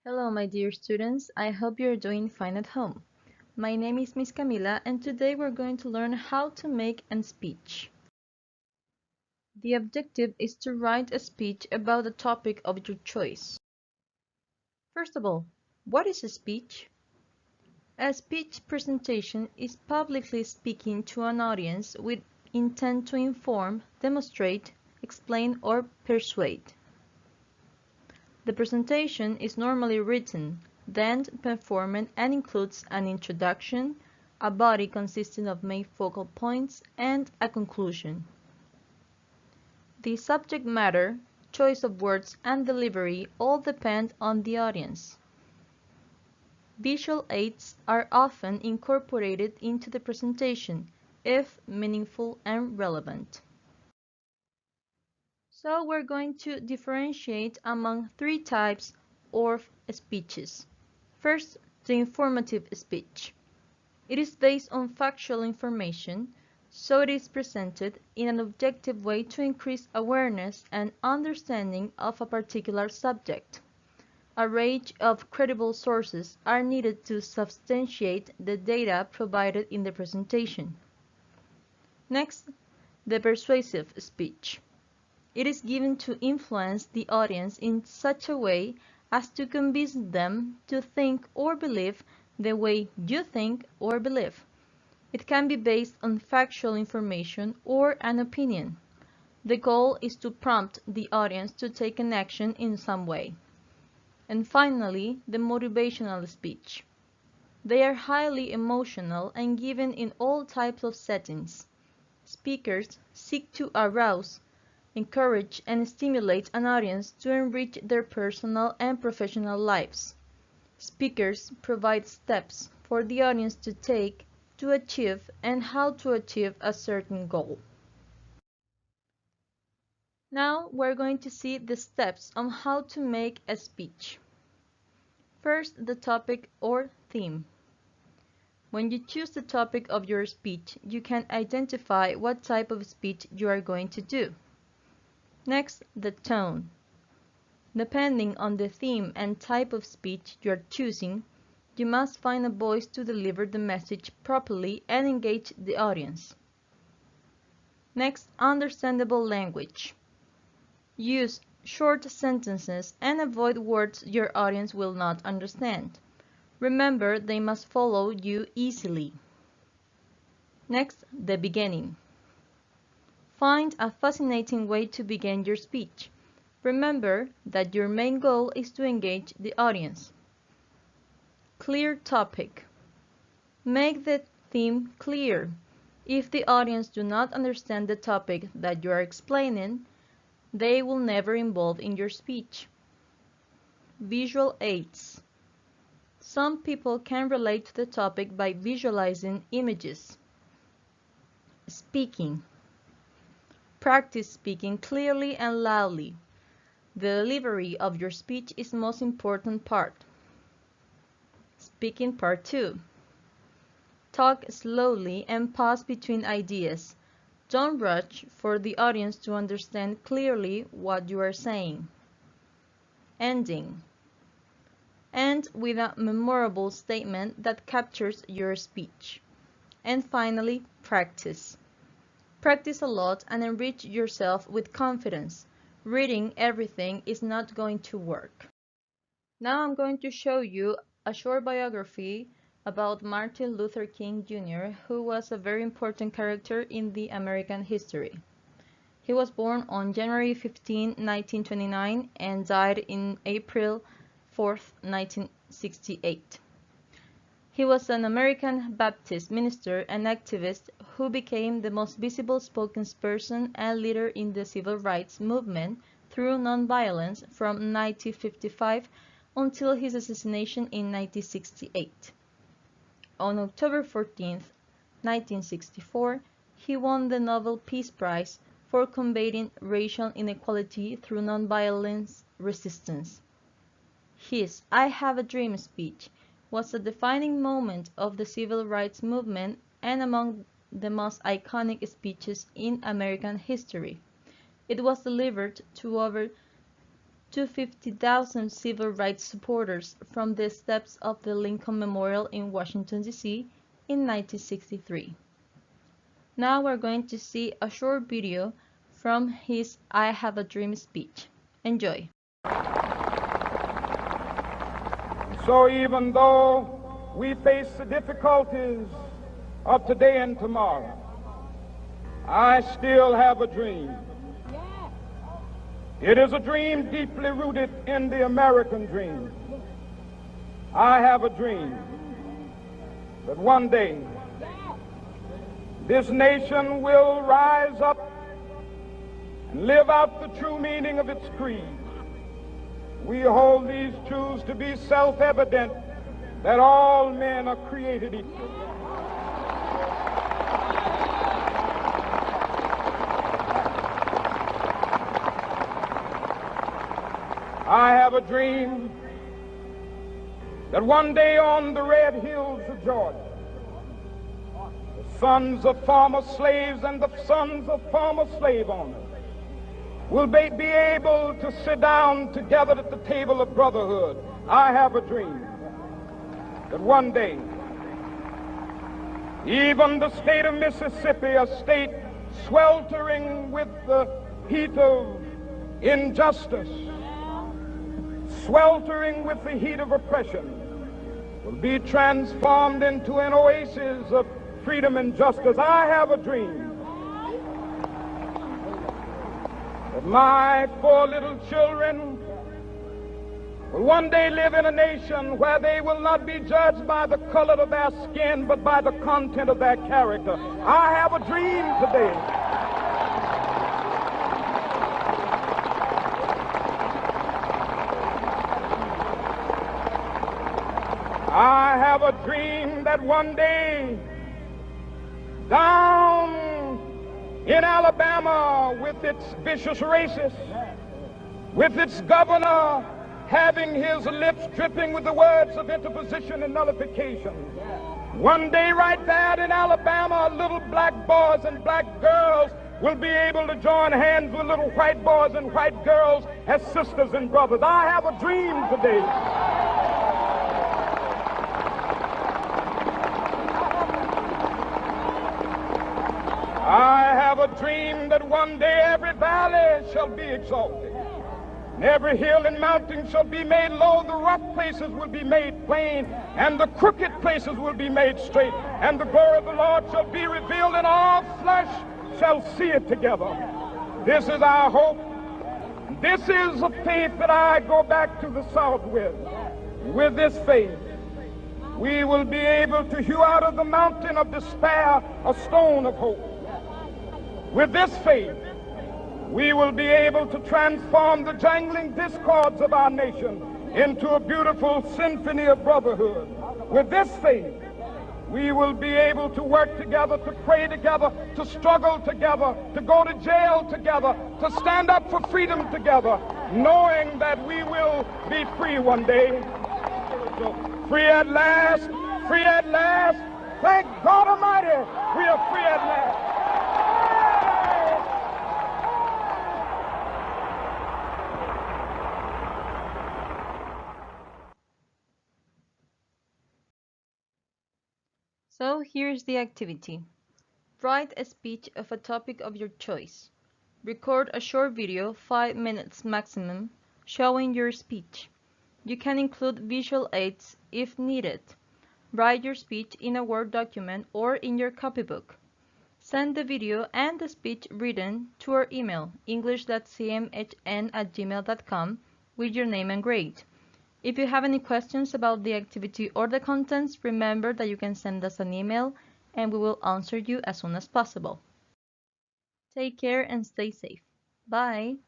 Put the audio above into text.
Hello, my dear students. I hope you're doing fine at home. My name is Miss Camila, and today we're going to learn how to make a speech. The objective is to write a speech about a topic of your choice. First of all, what is a speech? A speech presentation is publicly speaking to an audience with intent to inform, demonstrate, explain, or persuade. The presentation is normally written, then performed and includes an introduction, a body consisting of main focal points, and a conclusion. The subject matter, choice of words, and delivery all depend on the audience. Visual aids are often incorporated into the presentation if meaningful and relevant. So we're going to differentiate among three types of speeches. First, the informative speech. It is based on factual information, so it is presented in an objective way to increase awareness and understanding of a particular subject. A range of credible sources are needed to substantiate the data provided in the presentation. Next, the persuasive speech. It is given to influence the audience in such a way as to convince them to think or believe the way you think or believe. It can be based on factual information or an opinion. The goal is to prompt the audience to take an action in some way. And finally, the motivational speech. They are highly emotional and given in all types of settings. Speakers seek to arouse, encourage, and stimulate an audience to enrich their personal and professional lives. Speakers provide steps for the audience to take to achieve and how to achieve a certain goal. Now we're going to see the steps on how to make a speech. First, the topic or theme. When you choose the topic of your speech, you can identify what type of speech you are going to do. Next, the tone. Depending on the theme and type of speech you are choosing, you must find a voice to deliver the message properly and engage the audience. Next, understandable language. Use short sentences and avoid words your audience will not understand. Remember, they must follow you easily. Next, the beginning. Find a fascinating way to begin your speech. Remember that your main goal is to engage the audience. Clear topic. Make the theme clear. If the audience do not understand the topic that you are explaining, they will never involve in your speech. Visual aids. Some people can relate to the topic by visualizing images. Speaking. Practice speaking clearly and loudly. The delivery of your speech is the most important part. Speaking part 2. Talk slowly and pause between ideas. Don't rush for the audience to understand clearly what you are saying. Ending. End with a memorable statement that captures your speech. And finally, practice. Practice a lot and enrich yourself with confidence. Reading everything is not going to work. Now I'm going to show you a short biography about Martin Luther King Jr., who was a very important character in the American history. He was born on January 15, 1929 and died in April 4, 1968. He was an American Baptist minister and activist who became the most visible spokesperson and leader in the civil rights movement through nonviolence from 1955 until his assassination in 1968. On October 14, 1964, he won the Nobel Peace Prize for combating racial inequality through nonviolent resistance. His "I Have a Dream" speech was a defining moment of the civil rights movement and among the most iconic speeches in American history. It was delivered to over to 50,000 civil rights supporters from the steps of the Lincoln Memorial in Washington, D.C. in 1963. Now we're going to see a short video from his I Have a Dream speech. Enjoy. So even though we face the difficulties of today and tomorrow, I still have a dream. It is a dream deeply rooted in the American dream. I have a dream that one day this nation will rise up and live out the true meaning of its creed. We hold these truths to be self-evident, that all men are created equal. I have a dream that one day on the red hills of Georgia, the sons of former slaves and the sons of former slave owners will be able to sit down together at the table of brotherhood. I have a dream that one day even the state of Mississippi, a state sweltering with the heat of injustice, sweltering with the heat of oppression, will be transformed into an oasis of freedom and justice. I have a dream that my 4 little children will one day live in a nation where they will not be judged by the color of their skin, but by the content of their character. I have a dream today I have a dream that one day down in Alabama, with its vicious racists, with its governor having his lips dripping with the words of interposition and nullification, one day right there in Alabama, little black boys and black girls will be able to join hands with little white boys and white girls as sisters and brothers. I have a dream today I have a dream that one day every valley shall be exalted, and every hill and mountain shall be made low, the rough places will be made plain, and the crooked places will be made straight, and the glory of the Lord shall be revealed, and all flesh shall see it together. This is our hope. This is a faith that I go back to the South with. With this faith, we will be able to hew out of the mountain of despair a stone of hope. With this faith, we will be able to transform the jangling discords of our nation into a beautiful symphony of brotherhood. With this faith, we will be able to work together, to pray together, to struggle together, to go to jail together, to stand up for freedom together, knowing that we will be free one day. Free at last, free at last. Thank God Almighty, we are free at last. So here's the activity. Write a speech of a topic of your choice. Record a short video, 5 minutes maximum, showing your speech. You can include visual aids if needed. Write your speech in a Word document or in your copybook. Send the video and the speech written to our email, english.cmhn@gmail.com, with your name and grade. If you have any questions about the activity or the contents, remember that you can send us an email and we will answer you as soon as possible. Take care and stay safe. Bye!